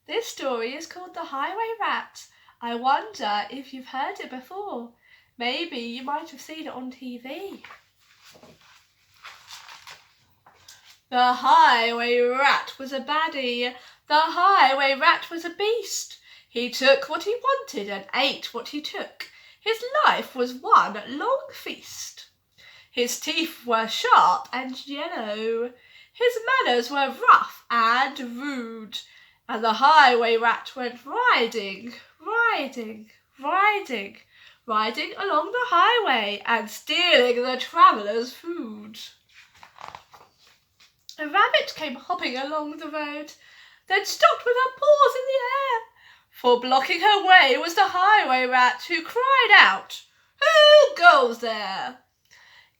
This story is called The Highway Rat. I wonder if you've heard it before. Maybe you might have seen it on TV. The highway rat was a baddie. The highway rat was a beast. He took what he wanted and ate what he took. His life was one long feast. His teeth were sharp and yellow. His manners were rough and rude. And the highway rat went riding, riding, riding, riding along the highway and stealing the travellers' food. A rabbit came hopping along the road, then stopped with her paws in the air, for blocking her way was the highway rat, who cried out, "Who goes there?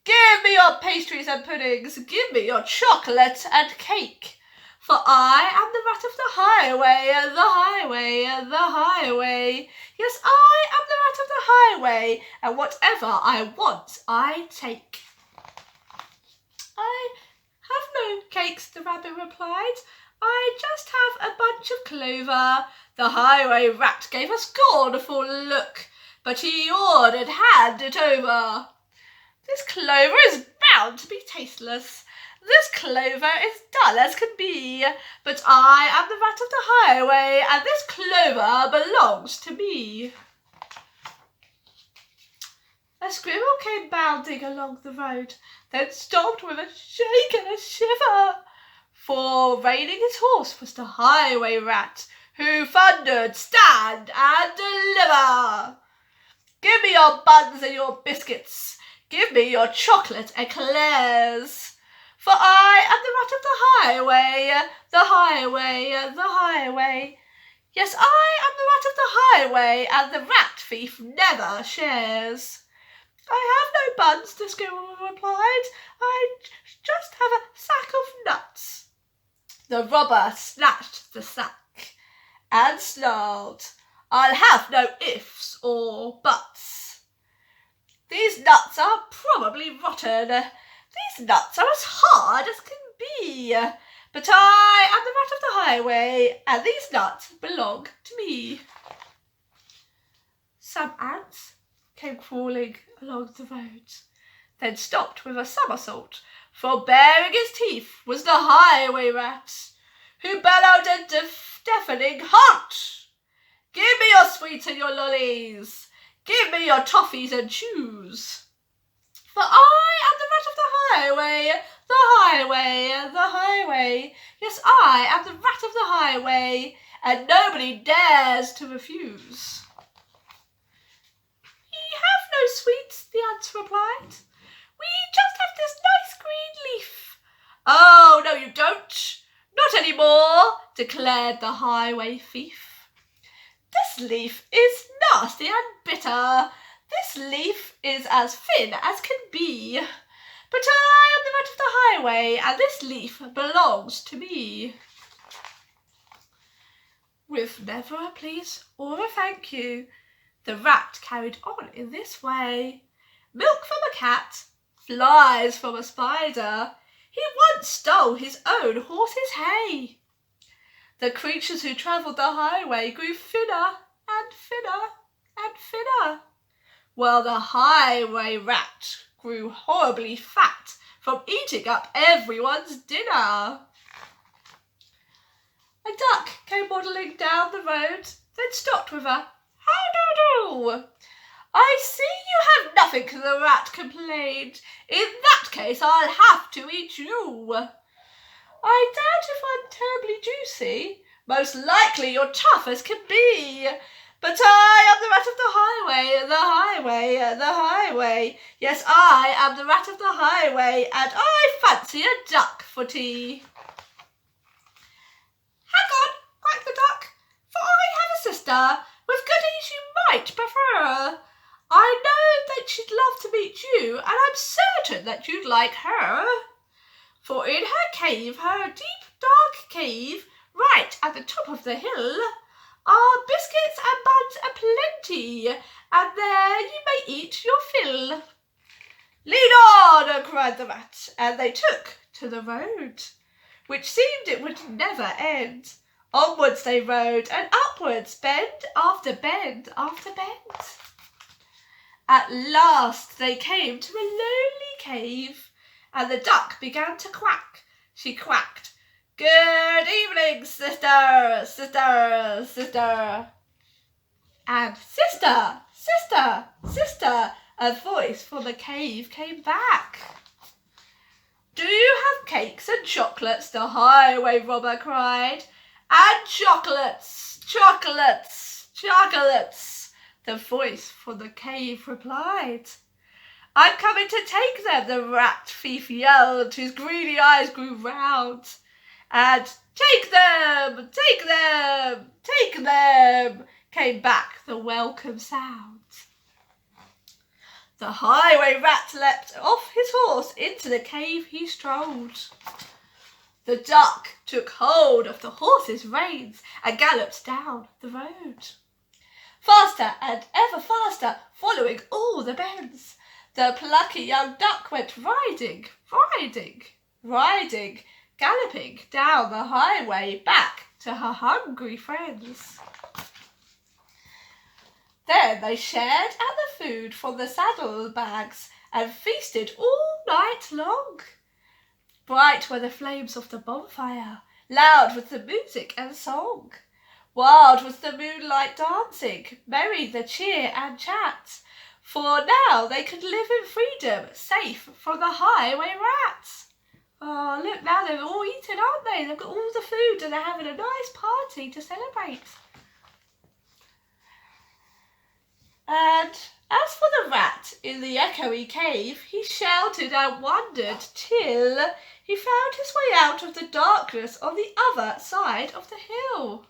Give me your pastries and puddings, give me your chocolate and cake, for I am the rat of the highway, the highway, the highway. Yes, I am the rat of the highway, and whatever I want, I take." "I have no cakes," the rabbit replied. "I just have a bunch of clover." The highway rat gave a scornful look, but he ordered, "Hand it over." "This clover is bound to be tasteless. This clover is dull as can be, but I am the rat of the highway, and this clover belongs to me." A squirrel came bounding along the road, then stopped with a shake and a shiver, for reining his horse was the highway rat, who thundered, "Stand and deliver! Give me your buns and your biscuits, give me your chocolate eclairs, for I am the rat of the highway, the highway, the highway. Yes, I am the rat of the highway, and the rat thief never shares." "I have no buns," the squirrel replied. "I just have a sack of nuts." The robber snatched the sack and snarled, "I'll have no ifs or buts. These nuts are probably rotten. These nuts are as hard as can be. But I am the rat of the highway, and these nuts belong to me." Some ants came crawling along the road, then stopped with a somersault, for baring his teeth was the highway rat, who bellowed a deafening "Halt! Give me your sweets and your lollies, give me your toffees and chews, for I am the rat of the highway, the highway, the highway. Yes, I am the rat of the highway, and nobody dares to refuse." "We have no sweets," the ants replied. "We just have this nice green leaf." "Oh, no, you don't. Not any more," declared the highway thief. "This leaf is nasty and bitter. This leaf is as thin as can be. But I am the rat of the highway, and this leaf belongs to me." With never a please or a thank you, the rat carried on in this way. Milk from a cat, flies from a spider. He once stole his own horse's hay. The creatures who travelled the highway grew thinner and thinner and thinner, while the highway rat grew horribly fat from eating up everyone's dinner. A duck came waddling down the road, then stopped with a "How-do-do! I see you have nothing," the rat complained. "In that case, I'll have to eat you." "I doubt if I'm terribly juicy. Most likely you're tough as can be. But I am the rat of the highway, the highway, the highway. Yes, I am the rat of the highway, and I fancy a duck for tea." "Hang on," quacked the duck, "for I have a sister with goodies you might prefer. I know that she'd love to meet you, and I'm certain that you'd like her. For in her cave, her deep, dark cave, right at the top of the hill, are biscuits and buns aplenty, and there you may eat your fill." "Lead on!" cried the rat, and they took to the road, which seemed it would never end. Onwards they rode, and upwards, bend after bend after bend. At last they came to a lonely cave, and the duck began to quack. She quacked, "Good evening, sister, sister, sister." And sister, sister, sister, a voice from the cave came back. "Do you have cakes and chocolates?" the highway robber cried. "And chocolates, chocolates, chocolates," the voice from the cave replied. "I'm coming to take them," the rat thief yelled, whose greedy eyes grew round. And "Take them, take them, take them," came back the welcome sound. The highway rat leapt off his horse, into the cave he strolled. The duck took hold of the horse's reins and galloped down the road. Faster and ever faster, following all the bends, the plucky young duck went riding, riding, riding, galloping down the highway back to her hungry friends. Then they shared at the food from the saddlebags and feasted all night long. Bright were the flames of the bonfire, loud was the music and song. Wild was the moonlight dancing, merry the cheer and chat. For now they could live in freedom, safe from the highway rats. Oh, look, now they're all eaten, aren't they? They've got all the food and they're having a nice party to celebrate. And as for the rat in the echoey cave, he shouted and wondered till he found his way out of the darkness on the other side of the hill.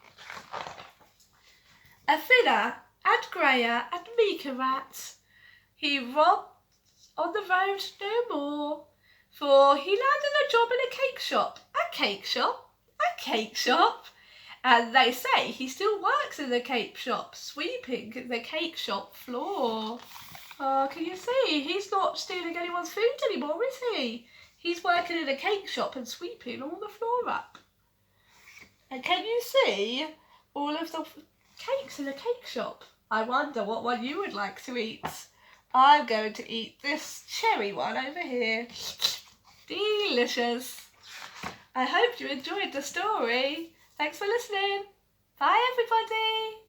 A thinner and greyer and meeker rat, he robbed on the road no more, for he landed a job in a cake shop, a cake shop, a cake shop. And they say he still works in the cake shop, sweeping the cake shop floor. Oh, can you see? He's not stealing anyone's food anymore, is he? He's working in a cake shop and sweeping all the floor up. And can you see all of the cakes in the cake shop? I wonder what one you would like to eat. I'm going to eat this cherry one over here. Delicious. I hope you enjoyed the story. Thanks for listening. Bye, everybody.